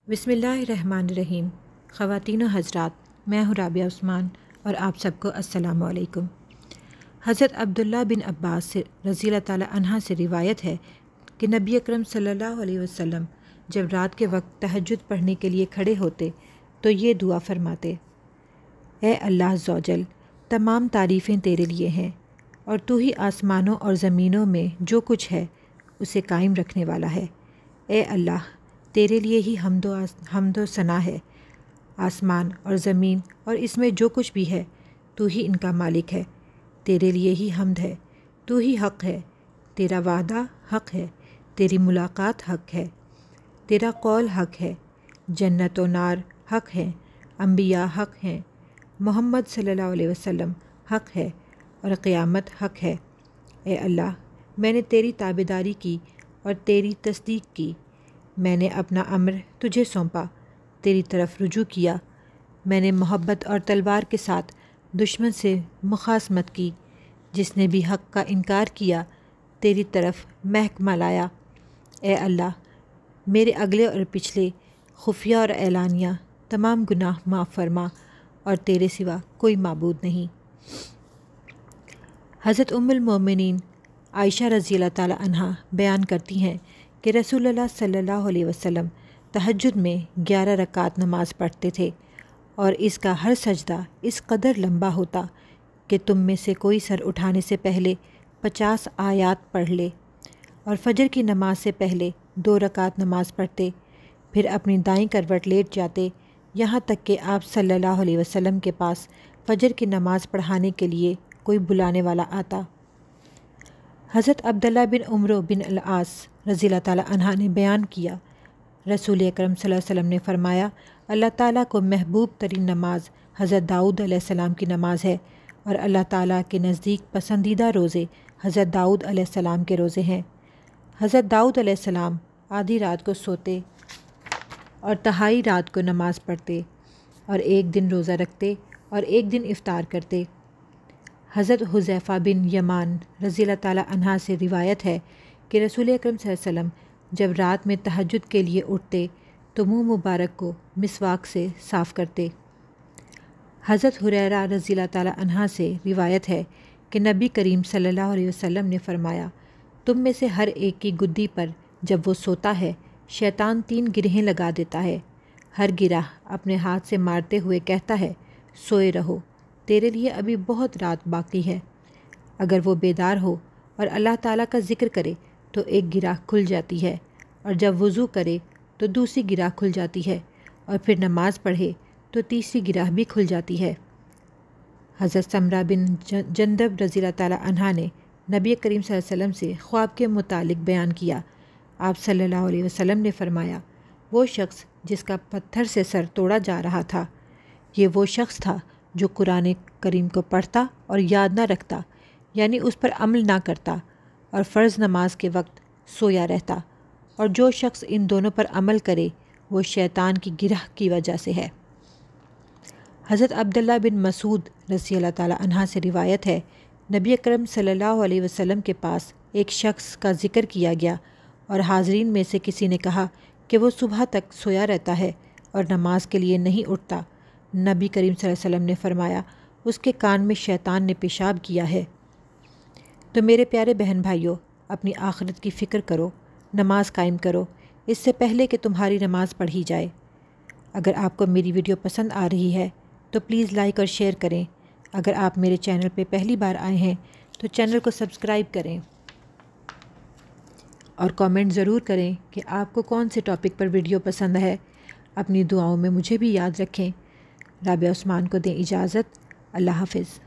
بسم اللہ الرحمن الرحیم۔ خواتین و حضرات، میں ہوں رابعہ عثمان اور آپ سب کو السلام علیکم۔ حضرت عبداللہ بن عباس سے رضی اللہ تعالیٰ عنہ سے روایت ہے کہ نبی اکرم صلی اللہ علیہ وسلم جب رات کے وقت تہجد پڑھنے کے لیے کھڑے ہوتے تو یہ دعا فرماتے: اے اللہ عز و جل، تمام تعریفیں تیرے لیے ہیں اور تو ہی آسمانوں اور زمینوں میں جو کچھ ہے اسے قائم رکھنے والا ہے۔ اے اللہ، تیرے لیے ہی حمد و ثنا ہے۔ آسمان اور زمین اور اس میں جو کچھ بھی ہے تو ہی ان کا مالک ہے۔ تیرے لیے ہی حمد ہے، تو ہی حق ہے، تیرا وعدہ حق ہے، تیری ملاقات حق ہے، تیرا قول حق ہے، جنت و نار حق ہے، انبیاء حق ہیں، محمد صلی اللہ علیہ وسلم حق ہے اور قیامت حق ہے۔ اے اللہ، میں نے تیری تابعداری کی اور تیری تصدیق کی۔ میں نے اپنا امر تجھے سونپا، تیری طرف رجوع کیا۔ میں نے محبت اور تلوار کے ساتھ دشمن سے مخاصمت کی۔ جس نے بھی حق کا انکار کیا تیری طرف محکمہ لایا۔ اے اللہ، میرے اگلے اور پچھلے، خفیہ اور اعلانیہ تمام گناہ معاف فرما، اور تیرے سوا کوئی معبود نہیں۔ حضرت ام المومنین عائشہ رضی اللہ تعالیٰ عنہ بیان کرتی ہیں کہ رسول اللہ صلی اللہ علیہ وسلم تہجد میں 11 رکعت نماز پڑھتے تھے، اور اس کا ہر سجدہ اس قدر لمبا ہوتا کہ تم میں سے کوئی سر اٹھانے سے پہلے 50 آیات پڑھ لے، اور فجر کی نماز سے پہلے 2 رکعت نماز پڑھتے، پھر اپنی دائیں کروٹ لیٹ جاتے، یہاں تک کہ آپ صلی اللہ علیہ وسلم کے پاس فجر کی نماز پڑھانے کے لیے کوئی بلانے والا آتا۔ حضرت عبداللہ بن عمرو بن العاص رضی اللہ تعالیٰ عنہ نے بیان کیا، رسول اکرم صلی اللہ علیہ وسلم نے فرمایا، اللہ تعالیٰ کو محبوب ترین نماز حضرت داؤد علیہ السلام کی نماز ہے، اور اللہ تعالیٰ کے نزدیک پسندیدہ روزے حضرت داؤد علیہ السلام کے روزے ہیں۔ حضرت داؤد علیہ السلام آدھی رات کو سوتے اور تہائی رات کو نماز پڑھتے، اور ایک دن روزہ رکھتے اور ایک دن افطار کرتے۔ حضرت حذیفہ بن یمان رضی اللہ تعالیٰ عنہ سے روایت ہے کہ رسول اکرم صلی اللہ علیہ وسلم جب رات میں تہجد کے لیے اٹھتے تو منہ مبارک کو مسواک سے صاف کرتے۔ حضرت ہریرہ رضی اللہ تعالیٰ عنہ سے روایت ہے کہ نبی کریم صلی اللہ علیہ وسلم نے فرمایا، تم میں سے ہر ایک کی گدی پر جب وہ سوتا ہے شیطان 3 گرہیں لگا دیتا ہے۔ ہر گرہ اپنے ہاتھ سے مارتے ہوئے کہتا ہے، سوئے رہو، تیرے لیے ابھی بہت رات باقی ہے۔ اگر وہ بیدار ہو اور اللہ تعالیٰ کا ذکر کرے تو ایک گرہ کھل جاتی ہے، اور جب وضو کرے تو دوسری گرہ کھل جاتی ہے، اور پھر نماز پڑھے تو تیسری گرہ بھی کھل جاتی ہے۔ حضرت سمرہ بن جندب رضی اللہ تعالیٰ عنہ نے نبی کریم صلی اللہ علیہ وسلم سے خواب کے متعلق بیان کیا۔ آپ صلی اللہ علیہ وسلم نے فرمایا، وہ شخص جس کا پتھر سے سر توڑا جا رہا تھا، یہ وہ شخص تھا جو قرآن کریم کو پڑھتا اور یاد نہ رکھتا، یعنی اس پر عمل نہ کرتا، اور فرض نماز کے وقت سویا رہتا، اور جو شخص ان دونوں پر عمل کرے وہ شیطان کی گرہ کی وجہ سے ہے۔ حضرت عبداللہ بن مسعود رضی اللہ تعالیٰ عنہ سے روایت ہے، نبی اکرم صلی اللہ علیہ وسلم کے پاس ایک شخص کا ذکر کیا گیا، اور حاضرین میں سے کسی نے کہا کہ وہ صبح تک سویا رہتا ہے اور نماز کے لیے نہیں اٹھتا۔ نبی کریم صلی اللہ علیہ وسلم نے فرمایا، اس کے کان میں شیطان نے پیشاب کیا ہے۔ تو میرے پیارے بہن بھائیوں، اپنی آخرت کی فکر کرو، نماز قائم کرو اس سے پہلے کہ تمہاری نماز پڑھی جائے۔ اگر آپ کو میری ویڈیو پسند آ رہی ہے تو پلیز لائک اور شیئر کریں۔ اگر آپ میرے چینل پہ پہلی بار آئے ہیں تو چینل کو سبسکرائب کریں، اور کامنٹ ضرور کریں کہ آپ کو کون سے ٹاپک پر ویڈیو پسند ہے۔ اپنی دعاؤں میں مجھے بھی یاد رکھیں۔ رابعہ عثمان کو دیں اجازت۔ اللہ حافظ۔